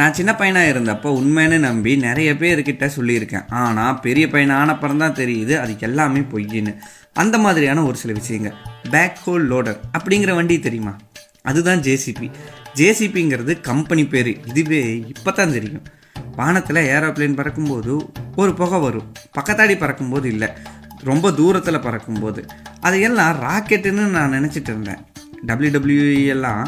நான் சின்ன பையனாக இருந்தப்போ உண்மைன்னு நம்பி நிறைய பேர்கிட்ட சொல்லியிருக்கேன். ஆனால் பெரிய பையன் ஆனப்புறம் தான் தெரியுது அதுக்கு எல்லாமே பொய்ன்னு. அந்த மாதிரியான ஒரு சில விஷயங்கள். பேக் ஹோல் லோடர் அப்படிங்கிற வண்டி தெரியுமா? அதுதான் ஜேசிபி. ஜேசிபிங்கிறது கம்பெனி பேர். இதுவே இப்போ தான் தெரியும். வானத்தில் ஏரோப்ளேன் பறக்கும்போது ஒரு புகை வரும், பக்கத்தாடி பறக்கும்போது இல்லை, ரொம்ப தூரத்தில் பறக்கும்போது. அதையெல்லாம் ராக்கெட்டுன்னு நான் நினச்சிட்டு இருந்தேன். WWE எல்லாம்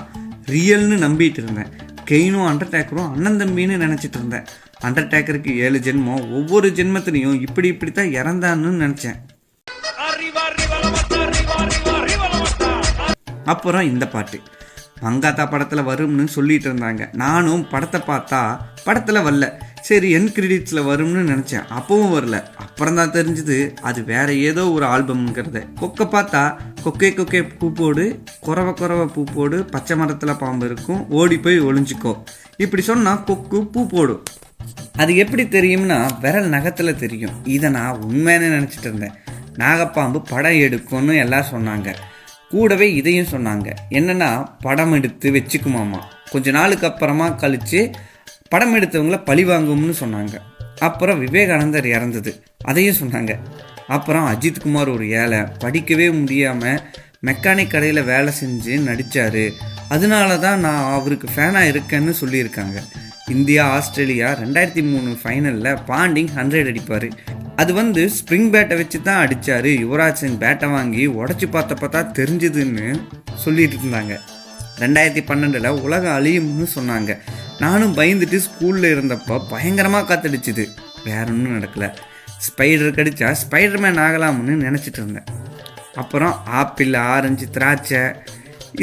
ரியல்னு நம்பிட்டு இருந்தேன். கெயினும் அண்டர்டேக்கரும் அண்ணன் தம்பின்னு நினச்சிட்டு இருந்தேன். அண்டர்டேக்கருக்கு 7 ஜென்மம், ஒவ்வொரு ஜென்மத்திலையும் இப்படித்தான் இறந்தான்னு நினச்சேன். அப்புறம் இந்த பாட்டு மங்காத்தா படத்தில் வரும்னு சொல்லிட்டு இருந்தாங்க. நானும் படத்தை பார்த்தா படத்தில் வரல. சரி என் கிரெடிட்ஸில் வரும்னு நினச்சேன். அப்பவும் வரல. அப்புறம் தான் தெரிஞ்சுது அது வேற ஏதோ ஒரு ஆல்பம்ங்கிறத. கொக்கை பார்த்தா கொக்கை கொக்கை பூ போடு, குறவை பூ போடு, பச்சை மரத்தில் பாம்பு இருக்கும், ஓடி போய் ஒளிஞ்சிக்கோ. இப்படி சொன்னால் கொக்கு பூ போடும். அது எப்படி தெரியும்னா விரல் நகத்தில் தெரியும். இதை நான் உண்மைன்னு நினச்சிட்டு இருந்தேன். நாகப்பாம்பு படம் எடுக்கும்னு எல்லாம் சொன்னாங்க. கூடவே இதையும் சொன்னாங்க, என்னென்னா படம் எடுத்து வச்சுக்குமாமா, கொஞ்ச நாளுக்கு அப்புறமா கழித்து படம் எடுத்தவங்கள பழி வாங்கும்னு சொன்னாங்க. அப்புறம் விவேகானந்தர் இறந்தது, அதையும் சொன்னாங்க. அப்புறம் அஜித்குமார் ஒரு ஏழை, படிக்கவே முடியாமல் மெக்கானிக் கடையில் வேலை செஞ்சு நடித்தார், அதனால தான் நான் அவருக்கு ஃபேனாக இருக்கேன்னு சொல்லியிருக்காங்க. இந்தியா ஆஸ்திரேலியா 2003 ஃபைனலில் பாண்டிங் 100 அடிப்பார். அது ஸ்ப்ரிங் பேட்டை வச்சு தான் அடித்தார். யுவராஜ் சிங் பேட்டை வாங்கி உடச்சி பார்த்தப்ப தெரிஞ்சுதுன்னு சொல்லிட்டு இருந்தாங்க. 2012 உலகம் அழியும்னு சொன்னாங்க. நானும் பயந்துட்டு ஸ்கூலில் இருந்தப்போ பயங்கரமாக காத்தடிச்சுது. வேற ஒன்றும் நடக்கலை. ஸ்பைடர் கடிச்சா ஸ்பைடர்மேன் ஆகலாம்னு நினச்சிட்டு இருந்தேன். அப்புறம் ஆப்பிள், ஆரஞ்சு, திராட்சை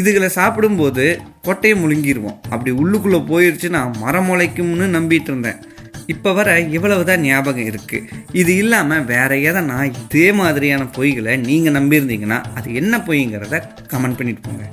இதுகளை சாப்பிடும்போது கொட்டையை முழுங்கிடுவோம். அப்படி உள்ளுக்குள்ளே போயிடுச்சுன்னா மரம் முளைக்கும்னு நம்பிட்டு இருந்தேன். இப்போ வர இவ்வளவுதான் ஞாபகம் இருக்குது. இது இல்லாமல் வேற எதனா இதே மாதிரியான பொய்களை நீங்கள் நம்பியிருந்தீங்கன்னா அது என்ன பொய்ங்கிறத கமெண்ட் பண்ணிட்டு போங்க.